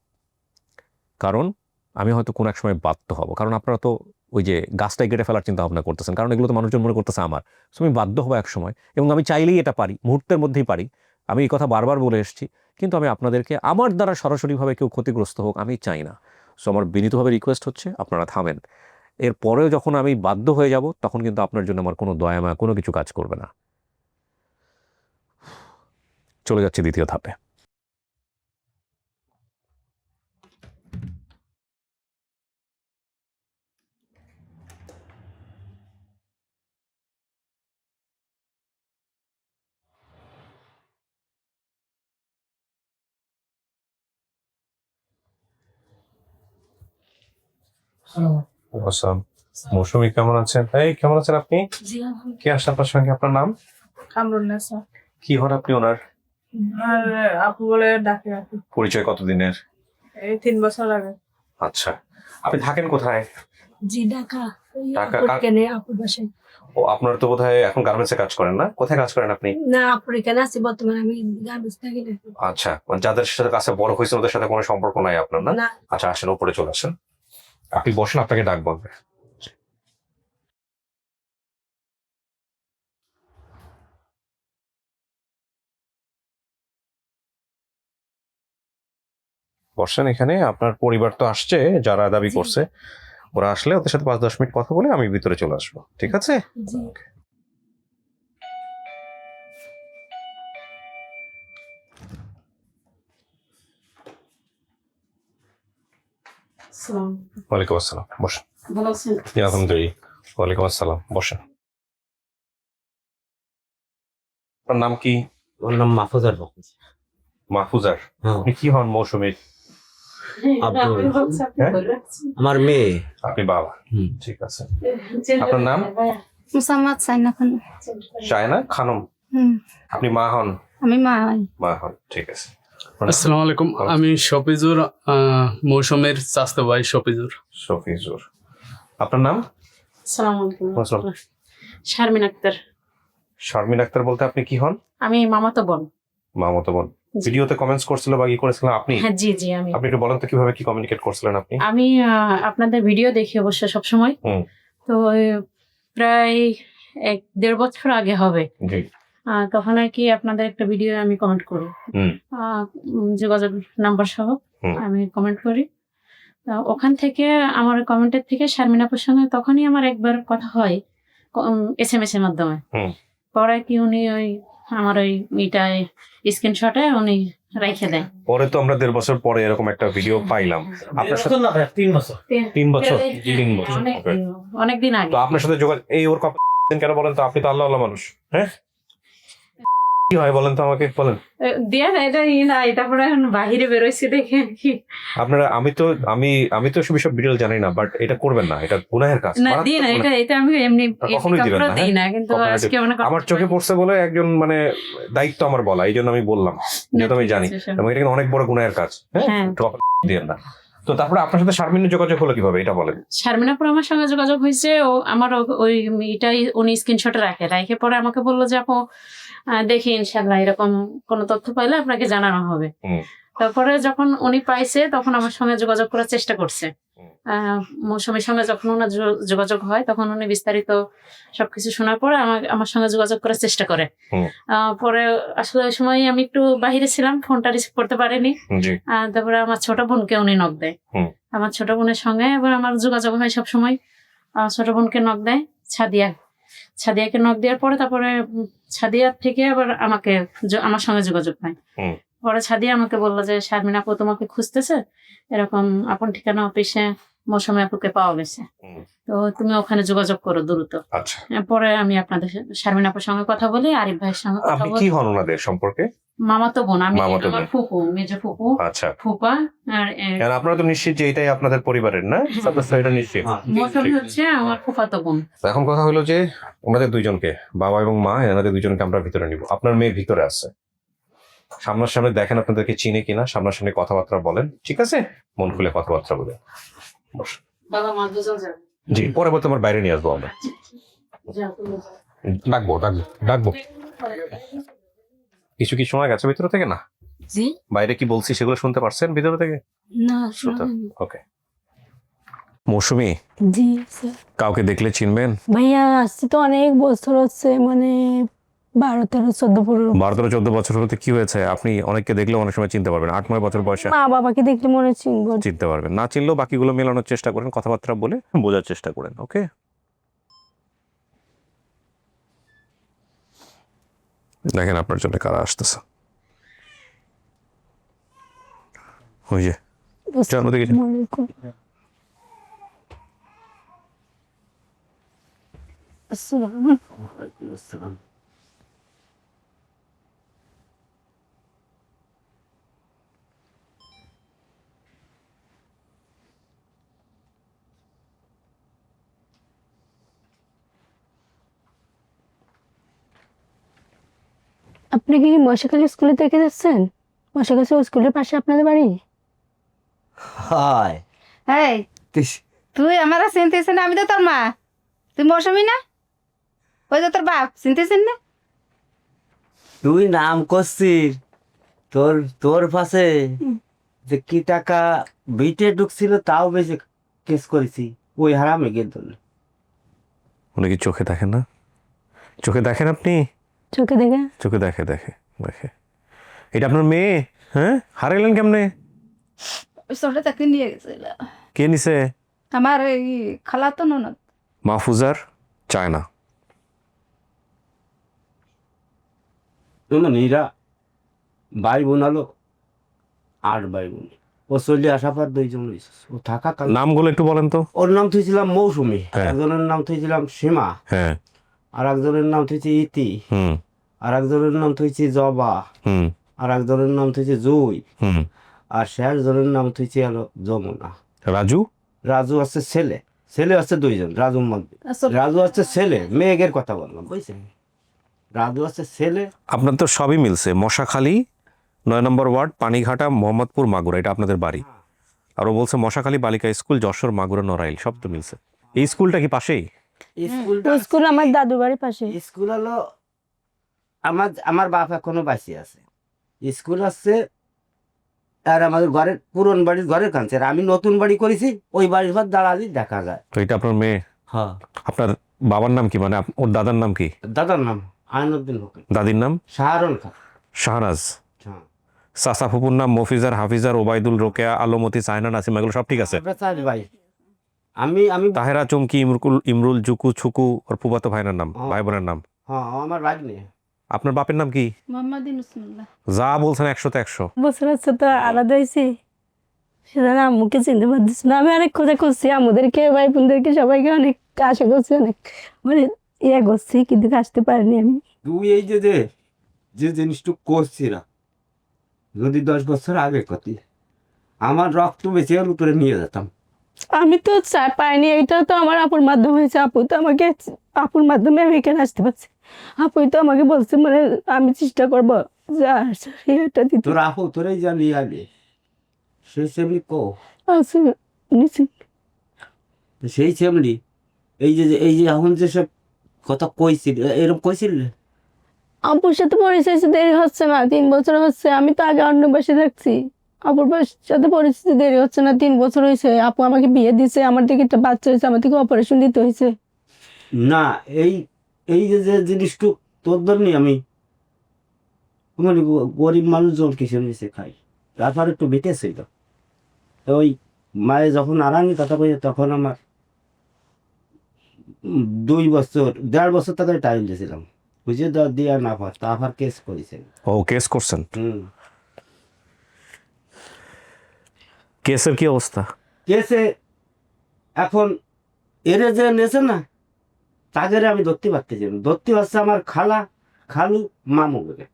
কারণ আমি হয়তো কোনো এক সময় বাধ্য হব, কারণ আপনারা তো ওই যে গাছটাই কেটে ফেলার চিন্তা ভাবনা করতেছেন, কারণ এগুলো তো মানুষজন মনে করতেছে আমার। সো আমি বাধ্য হবো এক সময়, এবং আমি চাইলেই এটা পারি, মুহূর্তের মধ্যেই পারি। আমি এই কথা বারবার বলে এসেছি, কিন্তু আমি আপনাদেরকে, আমার দ্বারা সরাসরিভাবে কেউ ক্ষতিগ্রস্ত হোক আমি চাই না। সো আমার বিনীতভাবে রিকোয়েস্ট হচ্ছে আপনারা থামেন। এরপরেও যখন আমি বাধ্য হয়ে যাব, তখন কিন্তু আপনার জন্য আমার কোনো দয়া মায়া কোনো কিছু কাজ করবে না। চলে যাচ্ছি দ্বিতীয় ধাপে। আসসালাম। মৌসুমী কেমন আছেন? এই কেমন আছেন আপনি? জি কে আসছে আপনার সঙ্গে? আপনার নাম কামরুন্নেসা। কি হন আপনি ওনার? আর আপু বলে ডাকে আর কি। পরিচয় কতদিনের? এই 3 বছর আগে। আচ্ছা, আপনি থাকেন কোথায়? জি ঢাকা। ঢাকা কেনে আপুর বাসায়। ও, আপনার তো বোধহয় এখন গার্মেন্টসে কাজ করেন না? কোথায় কাজ করেন আপনি? না আপুর এখানে আছি বর্তমানে, আমি গার্মেন্টস থাকি না। আচ্ছা, মানে যাদের সাথে কাছে বড় হয়েছেন ওদের সাথে কোনো সম্পর্ক নাই আপনার, না? না। আচ্ছা, আসেন উপরে চলে আসেন, আপনি বসেন, আপনাকে ডাকবো। বসেন এখানে। আপনার পরিবার তো আসছে, যারা দাবি জি। করছে, ওরা আসলে ওদের সাথে 5-10 মিনিট কথা বলে আমি ভিতরে চলে আসবো, ঠিক আছে? জি। ওয়ালাইকুম আসসালাম, বসেন। ভালো আছেন? জি, আলহামদুলিল্লাহ। ওয়ালাইকুম আসসালাম, বসেন। আপনার নাম কি? ওর নাম মাহফুজার বকুল। মাহফুজার। হ্যাঁ। আপনি কি হন মৌসুমীর? আব্দুল। হ্যাঁ? আমার মেয়ে। আপনি বাবা। হুম। ঠিক আছে। আপনার নাম? মুসাম্মদ সাইনা খানম। চায়না খানম। আপনি মা হন? আমি মা হই। মা হন, ঠিক আছে। আপনার নাম? আসসালামু আলাইকুম, আমি শফিজুর, মৌসুমের চাচতো ভাই শফিজুর। শফিজুর। আপনার নাম? আসসালামু আলাইকুম। আসসালাম। শারমিন আক্তার। শারমিন আক্তার বলতে আপনি কি হন? আমি মামাতো বোন। মামাতো বোন। জি। ভিডিওতে কমেন্টস করছিল বা কি করেছিলেন আপনি? হ্যাঁ, জি জি আমি আপনি একটু বলেন তো কিভাবে কি কমিউনিকেট করছিলেন আপনি? আমি আপনাদের ভিডিও দেখি অবশ্য সবসময়। হুম। তো প্রায় 1-1.5 বছর আগে হবে। জি। তখন আর কি আপনাদের একটা ভিডিও আমি কমেন্ট করি, হুম। যোগাযোগ নাম্বার সহ হুম। আমি কমেন্ট করি। ওখান থেকে আমার কমেন্টের থেকে শারমিন আপুর সঙ্গে তখনই আমার একবার কথা হয় SMS এর মাধ্যমে। হুম। পরে কি উনি ওই আমার ওই ইটায় স্ক্রিনশটে উনি রেখে দেয়। পরে তো আমরা 1.5 বছর পরে এরকম একটা ভিডিও পাইলাম আপনার সাথে। 3 বছর। 3 বছর? 3 বছর। Okay. অনেকদিন আগে। তো আপনার সাথে যোগাযোগ এই ওর কথা কেন বলেন তো? আপনি তো আল্লাহ আল্লাহ মানুষ, হ্যাঁ? কি হয় বলেন তো আমাকে বলেন। দিয়ে না এটা না, তারপরে এখন বাহিরে বেরোইছি দেখে কি আপনারা আমি তো সব ডিটেইল জানি না, বাট এটা করবেন না, এটা গুনাহের কাজ। না দিই না, এটা আমি এমনি কখনোই দিবেন না, দিই না, কিন্তু কখনোই আজকে মনে আমার চোখে পড়ছে বলে একজন মানে দায়িত্ব আমার বলা, এই জন্য আমি বললাম, যেহেতু আমি জানি এবং এটা কিন্তু অনেক বড় গুনাহের কাজ। হ্যাঁ, দিবেন না। তো তারপরে আপনার সাথে শারমিনের যোগাযোগ হলো কিভাবে এটা বলেন। শারমিন আপুর আমার সঙ্গে যোগাযোগ হয়েছে, ও আমার ওই এটাই উনি স্ক্রিনশটে রাখে পরে আমাকে বললো যে আপু দেখি ইনশাল্লাহ এরকম কোনো তথ্য পাইলে আপনাকে জানানো হবে। তারপরে যখন উনি পাইছে তখন আমার সঙ্গে যোগাযোগ করার চেষ্টা করছে। মৌসুমীর সঙ্গে যখন ওনার যোগাযোগ হয় তখন উনি বিস্তারিত সবকিছু শোনার পরে আমার সঙ্গে যোগাযোগ করার চেষ্টা করে। পরে আসলে ওই সময় আমি একটু বাহিরে ছিলাম, ফোনটা রিসিভ করতে পারিনি। তারপরে আমার ছোট বোনকে উনি নক দেয়। আমার ছোট বোনের সঙ্গে এবার আমার যোগাযোগ হয় সবসময়। আমার ছোট বোনকে নক দেয় ছাদিয়াকে নক দেওয়ার পরে তারপরে ছাদিয়ার থেকে আবার আমার সঙ্গে যোগাযোগ হয়। পরে ছাদিয়া আমাকে বললো যে শারমিন আপু তোমাকে খুঁজতেছে, এরকম আপন ঠিকানা অফিসে মৌসুমী আপুকে পাওয়া গেছে, তো তুমি ওখানে যোগাযোগ করো দ্রুত। আচ্ছা। পরে আমি আপনাদের শারমিন আপুর সঙ্গে কথা বলি, আরিফ ভাইয়ের সঙ্গে কথা আপনি বলি। কি হন ওনাদের সম্পর্কে? মামাতো বোন। আমি মামাতো আমার বোন। ফুপু, মেজ ফুপু, আচ্ছা। ফুপা। আর কারণ আপনারা তো নিশ্চিত যে এটাই আপনাদের পরিবারের, না? এটা নিশ্চিত। মৌসুমী হচ্ছে আমার ফুফাতো বোন। এখন কথা হলো যে ওনাদের দুইজনকে, বাবা এবং মা, এনাদের দুইজনকে আমরা ভিতরে নিব। আপনার মেয়ে ভিতরে আছে, সামনাসামনি দেখেন আপনাদেরকে চিনে কিনা, সামনাসামনি কথাবার্তা বলেন, ঠিক আছে? মন খুলে কথাবার্তা বলেন। বাবা মা দুজন যাবে। জি, পরে তোমার বাইরে নিয়ে আসবো আমরা। ডাকবো কিছু কি শোনা গেছে ভিতর থেকে? না, জি বাইরে কি বলছি সেগুলো শুনতে পারছেন ভিতর থেকে? না ওকে। মৌসুমী, জি স্যার। কাউকে দেখলে চিনবেন? ভাইয়া আসছি তো অনেক বছর হচ্ছে, মানে 12-13-14 12-14 বছর হতে কি হয়েছে? আপনি অনেককে দেখলেও অনেক সময় চিনতে পারবেন। 8-9 বছর বয়সে মা বাবাকে দেখলে মনে চিনবো। চিনতে পারবেন, না চিনলেও বাকিগুলো মেলানোর চেষ্টা করেন, কথাবার্তা বলে বোঝার চেষ্টা করেন। ওকে, দেখেন আপনার জন্য কারা আসতেছে। ওই যে জানো দেখেছি। আপনি কি মশাখালী স্কুলে থেকে যাচ্ছেন? মশাখালী স্কুলের পাশে আপনাদের বাড়ি? হাই। এই তুই আমার চিনতেছিস না? আমি তো তোর মা। তুই মৌসুমী না? ওই যে তোর বাপ, চিনতেছিস না? তুই নাম করছিস, তোর পাশে যে কি টাকা বিটে ঢুকছিল তাও বেশি কেস করেছি, ওই হারামে কিন্তু। উনি কি চোখে দেখেন না? চোখে দেখেন আপনি? চোখে দেখে? চোখে দেখে দেখে দেখে। এটা আপনার মেয়ে? হ্যাঁ, হারাইলেন কেমনে? ছোট চাকরি নিয়ে গেছিল। কে নিছে? আমার এই খালাতো ননদ। মাহফুজার চায় না। এরা ভাই বোন আলো 8 ভাই বোন। ও চলে আসার পর 2 জন হয়েছে। ও থাকা কাল নামগুলো একটু বলেন তো। ওর নাম থইছিলাম মৌসুমী, হ্যাঁ। একজনের নাম থইছিলাম সীমা, হ্যাঁ। আর একজনের নাম থইছে ইতি, হুম আর একজনের নাম থইছে জবা, হুম আর একজনের নাম থইছে জুই, হুম। আর শেষ জনের নাম থইছে হলো যমুনা। রাজু? রাজু আছে ছেলে আছে 2 জন। রাজু আছে ছেলে, মেয়েগের কথা বললাম, বুঝছেন? রাজু আছে ছেলে। আপনার তো সবই মিলছে। মশাখালী 9 নম্বর ওয়ার্ড, পানিঘাটা, মোহাম্মদপুর, মাগুরা, এটা আপনাদের বাড়ি। আর ও বলছে মশাখালী বালিকা স্কুল, যশোর, মাগুরা, নড়াইল, সব তো মিলছে। এই স্কুলটা কি পাশেই? স্কুলটা স্কুল আমার দাদুর বাড়ির পাশে। স্কুল হলো আমার আমার বাপ এখনো বাঁচি আছে, স্কুল আছে, আর আমাদের ঘরের পুরন বাড়ির ঘরের কাছে, আর আমি নতুন বাড়ি করেছি, ওই বাড়ির ঘর দাঁড়ালি দেখা যায়। তো এটা আপনার মেয়ে? হ্যাঁ। আপনার বাবার নাম কি, মানে ওর দাদার নাম কি? দাদার নাম আইনুদ্দিন হোসেন, দাদির নাম? শাহরুল খান। শাহনাজ। হ্যাঁ। চাচা ফুপুর নাম মফিজার, হাফিজার, ওবায়দুল, রোকেয়া, আলমতি, সাইনা, নাসিমা, এগুলো সব ঠিক আছে? আমরা চার ভাই। আমি আমি তাহেরা, চুমকি, ইমরুল, জুকু, ছুকু, ওর ফুফাতো ভাইয়ের নাম, হ্যাঁ। ভাই বোনের নাম। হ্যাঁ আমার ভাই নেই। আপনার বাপের নাম কি? মোহাম্মদ ইউনুসুল্লাহ। যা বলছেন 100তে 100। বছর আছে তো আলাদা হয়েছে, সেজন্য আম্মুকে চিনতে পারতেছি না। আমি অনেক খোঁজা করছি, আমাদেরকে ভাই বোনদেরকে সবাইকে অনেক আশা করছি, অনেক মানে ইয়ে করছি, কিন্তু আসতে পারিনি আমি। তুই এই যে যে জিনিসটু করছি না, যদি 10 বছর আগে করতি, আমার রক্ত বেঁচে ওর উপরে নিয়ে যেতাম। আমি তো পাইনি, এইটাও তো আমার আপুর মাধ্যমে হয়েছে। আপু তো আমাকে, আপুর মাধ্যমে আমি এখানে আসতে পারছি। আপুই তো আমাকে বলছে, মানে আমি চেষ্টা করবো যা এটা দিতে। তোর আপু তোরাই জানি আগে, সে সেমনি কো, আছে নিছি। সেই সেমনি এই যে এখন যেসব কথা কইছিল, এরকম কইছিল। আপুর সাথে পরিচয় দেরি হচ্ছে না, 3 বছর হচ্ছে। আমি তো আগে অন্য বাসে থাকছি, আপুর সাথে পরিচিতি দেরি হচ্ছে না, 3 বছর হয়েছে। আপু আমাকে বিয়ে দিছে, আমার থেকে একটা বাচ্চা হয়েছে, আমার থেকে অপারেশন দিতে হয়েছে। না এই এই যে জিনিসটু তোর জন্যই আমি মানে গরিব মানুষজন কিছু নিচে খাই, তারপর একটু বেঁচেছিল। ওই মায়ে যখন আরামি কথা কইছে, তখন আমার 2 বছর 1.5 বছর তাকে টাইম দিয়েছিলাম, বুঝে দিয়া না পার, তারপর কেস করেছে। ও কেস করছেন? হুম। কেসের কি অবস্থা? কেসে এখন এরে যে নেছে না, তাদের আমি ধরতে পারতেছি না। ধরতে পারছে আমার খালু মামু বলে।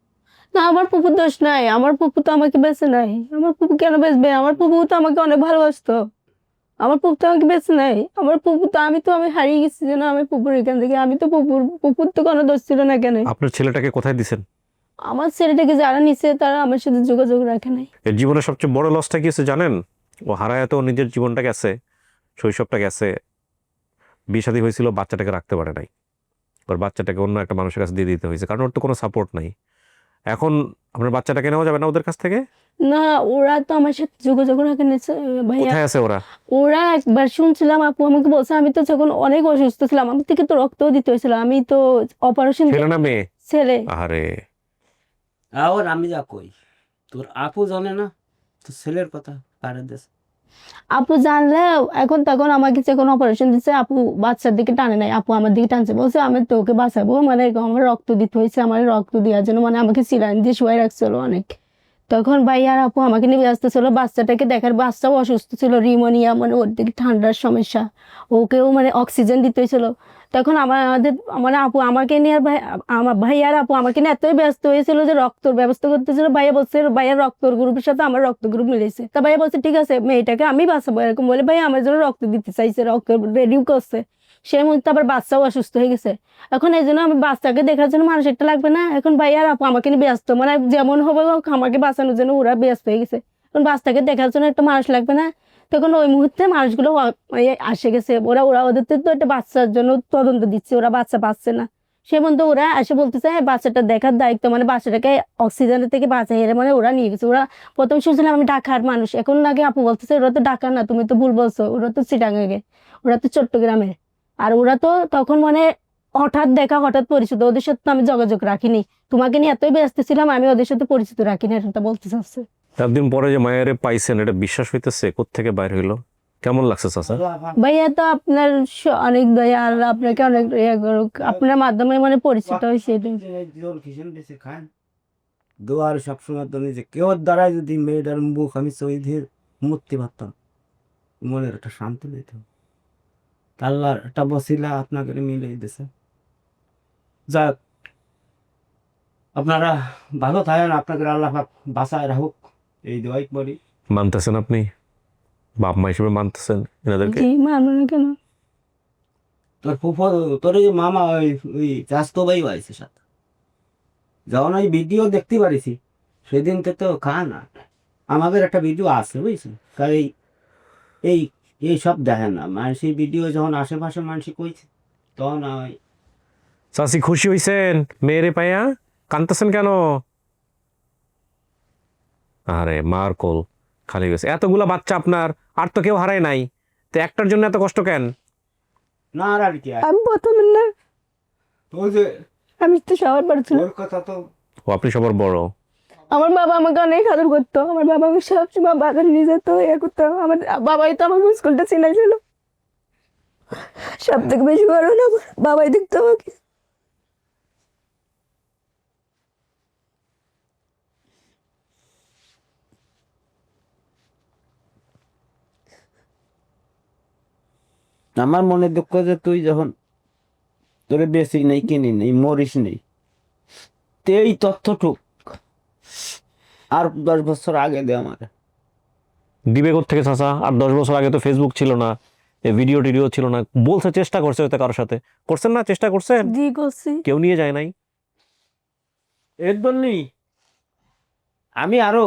না, আমার পুকুর দোষ নাই, আমার পুকু তো আমাকে বেঁচে নাই। আমার পুকু কেন বেচবে? আমার পুকু তো আমাকে অনেক ভালোবাসতো। আমার পুকু তো আমাকে বেঁচে নাই। আমার পুকু তো আমি হারিয়ে গেছি যেন আমি পুকুর এখান থেকে। আমি তো পুকুর তো কোনো দোষ ছিল না কেন? আপনার ছেলেটাকে কোথায় দিছেন? আমার ছেলেটাকে যারা নিছে তারা আমার সাথে যোগাযোগ রাখে নাই। এর জীবনের সবচেয়ে বড় লসটা কি হচ্ছে জানেন? ও হারায় তো নিজের জীবনটা গেছে, শৈশবটা গেছে, বিয়ে শাদী হয়েছিল, বাচ্চাটাকে রাখতে পারে নাই। ওর বাচ্চাটাকে অন্য একটা মানুষের কাছে দিয়ে দিতে হয়েছে, কারণ ওর তো কোনো সাপোর্ট নাই। এখন আপনার বাচ্চাটাকে নেওয়া যাবে না ওদের কাছ থেকে? না, ওরা তো আমার সাথে যোগাযোগ রাখে নিছে ভাইয়া। কোথায় আছে ওরা? ওরা একবার শুনছিলাম, আপু আমাকে বলছে, আমি তো যখন অনেক অসুস্থ ছিলাম, আমার থেকে তো রক্তও দিতে হয়েছিল। আমি তো অপারেশন। ছেলে না মেয়ে? ছেলে। আরে আর আমি যা কই, তোর আপু জানে না তোর ছেলের কথা কারে দেশ। আপু জানলেও এখন তখন আমাকে যখন অপারেশন দিচ্ছে, আপু বাচ্চার দিকে টানে নাই, আপু আমার দিকে টানছে, বলছে আমি তোকে বাঁচাবো, মানে এরকম আমার রক্ত দিতে হয়েছে, আমার রক্ত দেওয়ার জন্য, মানে আমাকে সিলাইন দিয়ে শুয়ে রাখছিল অনেক। তখন ভাই আর আপু আমাকে নিয়ে ব্যস্ত ছিল বাচ্চাটাকে দেখার। বাচ্চাও অসুস্থ ছিল, রিমোনিয়া, মানে ওর দিকে ঠান্ডার সমস্যা, ওকেও মানে অক্সিজেন দিতে হয়েছিল। তখন আমার আপু আমাকে নিয়ে, আর আমার ভাই আর আপু আমাকে নিয়ে এতই ব্যস্ত হয়েছিল যে রক্তর ব্যবস্থা করতেছিল। ভাইয়া বলছে, ভাইয়ার রক্তর গ্রুপের সাথে আমার রক্ত গ্রুপ মিলেছে। তা ভাইয়া বলছে ঠিক আছে, মেয়েটাকে আমি বাঁচাবো, এরকম বলে ভাইয়া আমার জন্য রক্ত দিতে চাইছে, রক্ত রেডিও করছে। সে মুহূর্তে আবার বাচ্চাও অসুস্থ হয়ে গেছে। এখন এই জন্য আমি বাচ্চাকে দেখার জন্য মানুষ একটা লাগবে না? এখন ভাই আর আপু আমাকে নিয়ে ব্যস্ত, মানে যেমন হবে হোক আমাকে বাঁচানোর জন্য ওরা ব্যস্ত হয়ে গেছে। এখন বাচ্চাকে দেখার জন্য একটা মানুষ লাগবে না? তখন ওই মুহূর্তে মানুষগুলো আসে গেছে। ওরা ওদের তো একটা বাচ্চার জন্য তদন্ত দিচ্ছে, ওরা বাচ্চা পাচ্ছে না। সে বন্ধু ওরা এসে বলতেছে হ্যাঁ বাচ্চাটা দেখার দায়িত্ব, মানে বাচ্চাটাকে অক্সিজেনের থেকে বাঁচাই, মানে ওরা নিয়ে গেছে। ওরা প্রথম শুনছিলাম আমি ঢাকার মানুষ, এখন আগে আপু বলতেছে ওরা তো ঢাকা না, তুমি তো ভুল বলছো, ওরা তো চিটাগাঙ্গে, ওরা তো চট্টগ্রামের। আর ওরা তো তখন মানে হঠাৎ দেখা, হঠাৎ পরিচিত, ওদের সাথে তো আমি যোগাযোগ রাখিনি। তোমাকে নিয়ে এতই ব্যস্ত ছিলাম, আমি ওদের সাথে পরিচিত রাখিনি, এটা বলতে চাচ্ছে। একদিন পরে যে মায়েরে পাইছেন, এটা বিশ্বাস হইতেছে? কোত্থেকে বাইর হইলো? কেমন লাগছে চাচা? ভাইয়া তো আপনার অনেক দয়া, আর আপনাকে অনেক ইয়ে করুক, আপনার মাধ্যমে মানে পরিচিত হয়েছে। দোয়ার সবসময় তো নিজে কেউ দ্বারাই যদি মেয়েটার মুখ আমি শহীদের মূর্তি পারতাম, মনের একটা শান্তি পেত। আল্লাহর একটা বসিলা আপনাকে মিলিয়ে দিছে। যাক, আপনারা ভালো থাকেন, আপনাকে আল্লাহ পাক বাঁচায় রাখুক, এই দোয়াই করি। মানতেছেন আপনি? বাপ মা হিসেবে মানতেছেন এনাদেরকে? জি, মানবো না কেন? তোর ফুফো, তোর ওই মামা, ওই চাস্তো ভাই আছে সাথে, যখন ওই ভিডিও দেখতে পারিছি সেদিনকে তো না আমাদের একটা ভিডিও আছে বুঝছি, কারণ এই এই সব দেখে না মানুষ। ভিডিও যখন আশেপাশে মানুষ কইছে তখন চাচি খুশি হইছেন মেয়েরে পাইয়া? কাঁদতেছেন কেন? আরে মার কোল খালি গেছে, এতগুলা বাচ্চা আপনার, আর তো কেউ হারায় নাই, তো একটার জন্য এত কষ্ট কেন? না আর কি আমি প্রথমে না, ওই যে আমি তো সবার বড় ছিল। ওর কথা তো ও আপনি সবার বড়। আমার বাবা আমাকে অনেক আদর করতো, আমার বাবা আমাকে সবসময় বাজারে নিয়ে যেত, ইয়ে করতো। আমার বাবাই তো আমাকে স্কুলটা চিনাইছিল, সব থেকে বেশি বড় না বাবাই দেখতো আমাকে। আমার মনে দুঃখ যে তুই যখন তোরে বেশি নেই, কিনি নেই, মরিস নেই, তে এই তথ্যটুক আর 10 বছর আগে দে আমার। দিবে থেকে চাচা? আর 10 বছর আগে তো ফেসবুক ছিল না, ভিডিও টিডিও ছিল না, বলছে চেষ্টা করছে হয়তো কারোর সাথে, করছেন না? চেষ্টা করছেন, জি করছি। কেউ নিয়ে যায় নাই। এর জন্যই আমি আরো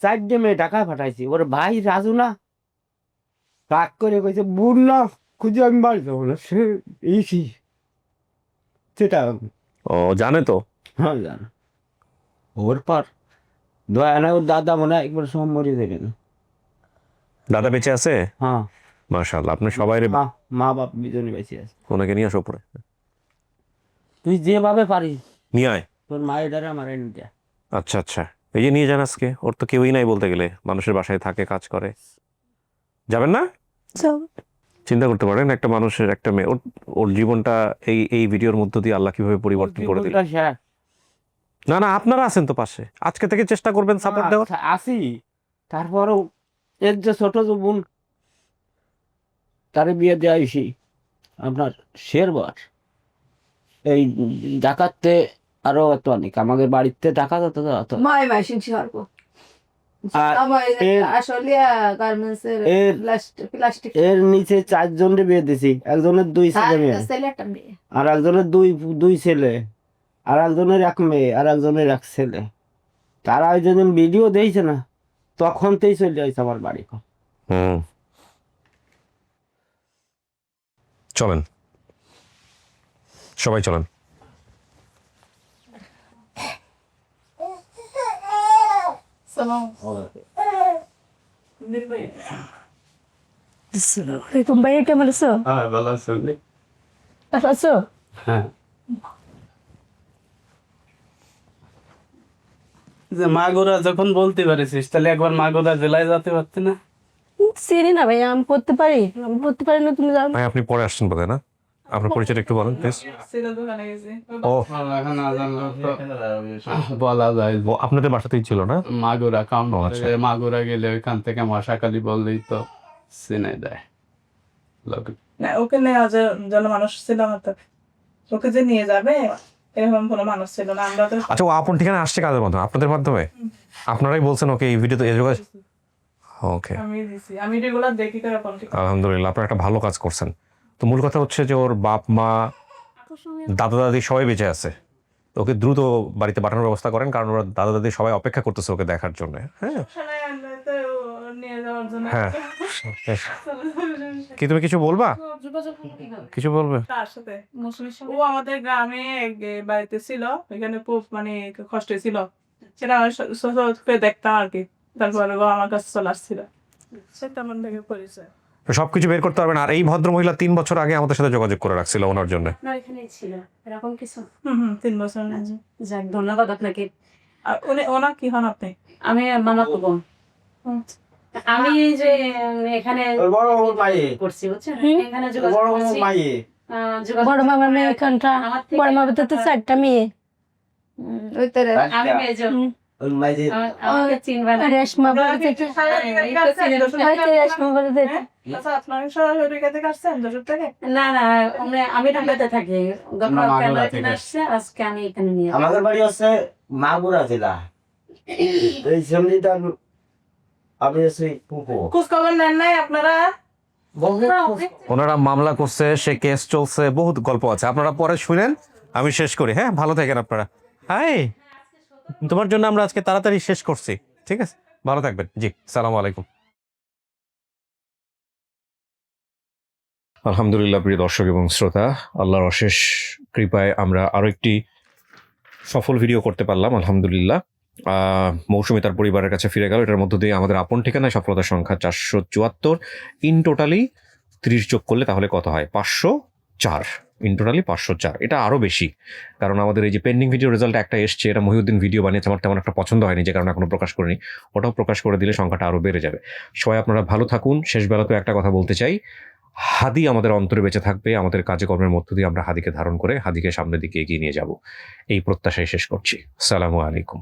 4 মেয়ে টাকা পাঠাইছি। ওর ভাই রাজু না রাগ করে কইছে বুড়লা খুঁজে আমি বাড়ি যাবো না, সে এই কি সেটা ও জানে তো। হ্যাঁ জানো। ওর পর দয়া না, ওর দাদা মনে হয় একবার সব মরে যাবে না। দাদা বেঁচে আছে? হ্যাঁ মাশাআল্লাহ, আপনি সবাই মা বাপ দুজনে বেঁচে আছে। ওনাকে নিয়ে আসো পরে, তুই যেভাবে পারিস নিয়ে আয়। তোর মায়ের দ্বারা আমার এনে দেয়। আচ্ছা আচ্ছা, এই যে নিয়ে যান আজকে, ওর তো কেউই নাই বলতে গেলে, মানুষের বাসায় থাকে, কাজ করে। যাবেন না? চিন্তা করতে পারেন, একটা মানুষের, একটা মেয়ে, ওর জীবনটা এই এই ভিডিওর মধ্য দিয়ে আল্লাহ কিভাবে পরিবর্তন করে দিল। না না, আপনারা আছেন তো পাশে, আজকে থেকে চেষ্টা করবেন সাপোর্ট দেওয়ার। আসি, তারপরও এর যে ছোট যে বোন, তারে বিয়ে দেওয়া হয়েছি আপনার শেরবার এই ডাকাতে, আরো এত অনেক আমাদের বাড়িতে ডাকাত হতো তো। মাই মাসিন ছাড়ব আর আমার এর- আসলে গার্মেন্টসের এর- প্লাস্টিক এর নিচে 4 জনের বিয়ে দিছি, একজনের 2 ছেলে মেয়ে, ছেলেটা মেয়ে। আর একজনের দুই ছেলে, আর একজনের 1 মেয়ে, আর একজনের 1 ছেলে। তারা ওই যেদিন ভিডিও দিয়েছে না, তখন তেই চলে আসছে আমার বাড়ি। হুম, চলেন সবাই চলেন। ভাইয়া কেমন আছো? হ্যাঁ ভালো আছো? ভালো আছো? হ্যাঁ। যে মাগুরা যখন বলতে পারিস, তাহলে একবার মাগুরা জেলায় যেতে পারতি না? চিনি না ভাইয়া, আমি পড়তে পারি, আমি পড়তে পারি না, তুমি জানো। ভাই আপনি পরে আসছেন বোধহয় না? আপনার পরিচয়টা একটু বলেন প্লিজ। ও এখন না জানলে তো বলা যায়। ও আপনাদের বাসাতেই ছিল না? মাগুরা ও, কাউন্ট, আচ্ছা। মাগুরা গেলে ওইখান থেকে মশাকালি বললেই তো চিনে দেয় লোক। না, ওকে নেওয়া জন্য মানুষ ছিল না তো, ওকে যে নিয়ে যাবে এরকম কোনো মানুষ ছিল না। আমরা তো আচ্ছা, ও আপন ঠিকানা আসছে কাদের মাধ্যমে? আপনাদের মাধ্যমে? আপনারাই বলছেন ওকে এই ভিডিওতে যোগাযোগ? ওকে, আমি দিছি, আমি রেগুলার দেখি করে কোন ঠিক আলহামদুলিল্লাহ, আপনারা একটা ভালো কাজ করছেন। তো মূল কথা হচ্ছে যে ওর বাপ মা দাদা দাদি সবাই বেঁচে আছে, তো ওকে দ্রুত বাড়িতে পাঠানোর ব্যবস্থা করেন, কারণ ওরা দাদা দাদি সবাই অপেক্ষা করতেছে ওকে দেখার জন্য। হ্যাঁ নিয়ে যাওয়ার জন্য হ্যাঁ, কি তুমি কিছু বলবা? কিছু বলবে? তার সাথে ও আমাদের গ্রামে বাড়িতে ছিল, এখানে খুব মানে কষ্ট ছিল, সেটা আমি দেখতাম আর কি। তারপরে ও আমার কাছে চলে আসছিল, সেটা আমার থেকে পরিচয়। সবকিছু বের করতে পারবেন। আর এই ভদ্র মহিলা 3 বছর আগে আমাদের সাথে যোগাযোগ করে রাখছিল ওনার জন্য। আপনার এখানে ছিল এরকম কিছু? 3 বছর। যাক, ধন্যবাদ আপনাকে। আর ওনা কি হন আপনি? আমি মামাতো বোন। আমি যে এখানে বড় মায়ে, করছি, বুঝছেন, এখানে যোগাযোগ বড় করছি। মায়ে, বড় মামার মেয়ে এখানটা, বড় মামার তো 4টা মেয়ে। ওই তো আমি মেজো, ওর মায়ে আমাকে চিনবা না। রেশমা বলে যেটা, রেশমা বলে যেটা। আচ্ছা, আপনার সরাসরি কাছে আসছেন যশোর থেকে? না না, আমি ঢাকাতে থাকি, গতকাল ক্যামেরা কিনে আসছে, আজকে আমি এখানে নিয়ে আসছি। আমাদের বাড়ি হচ্ছে মাগুরা জেলা। এই সঙ্গীতা আমি আছি পুপো। খোঁজ খবর নেন নাই আপনারা? ওনারা মামলা করছে, সে কেস চলছে, বহুত গল্প আছে, আপনারা পরে শুনেন, আমি শেষ করি। হ্যাঁ, ভালো থাকেন আপনারা। হাই, তোমার জন্য আমরা আজকে তাড়াতাড়ি শেষ করছি, ঠিক আছে? ভালো থাকবেন। জি, সালামু আলাইকুম। আলহামদুলিল্লাহ, প্রিয় দর্শক এবং শ্রোতা, আল্লাহর অশেষ কৃপায় আমরা আরো একটি সফল ভিডিও করতে পারলাম আলহামদুলিল্লাহ। মৌসুমী তার পরিবারের কাছে ফিরে গেল। এটার মধ্য দিয়ে আমাদের আপন ঠিকানায় সফলতার সংখ্যা 474। ইন টোটালি 30 যোগ করলে তাহলে কত হয়? 504। In totally 504। এটা আরও বেশি, কারণ আমাদের এই যে পেন্ডিং ভিডিও রেজাল্ট একটা এসছে, এটা মহিউদ্দিন ভিডিও বানিয়েছে, আমার তেমন একটা পছন্দ হয়নি, যে কারণে এখনো প্রকাশ করিনি। ওটাও প্রকাশ করে দিলে সংখ্যাটা আরও বেড়ে যাবে। সবাই আপনারা ভালো থাকুন। শেষ বেলাতে একটা কথা বলতে চাই, হাদি আমাদের অন্তরে বেঁচে থাকবে। আমাদের কাজকর্মের মধ্য দিয়ে আমরা হাদিকে ধারণ করে হাদিকে সামনের দিকে এগিয়ে নিয়ে যাব, এই প্রত্যাশায় শেষ করছি। আসসালামু আলাইকুম।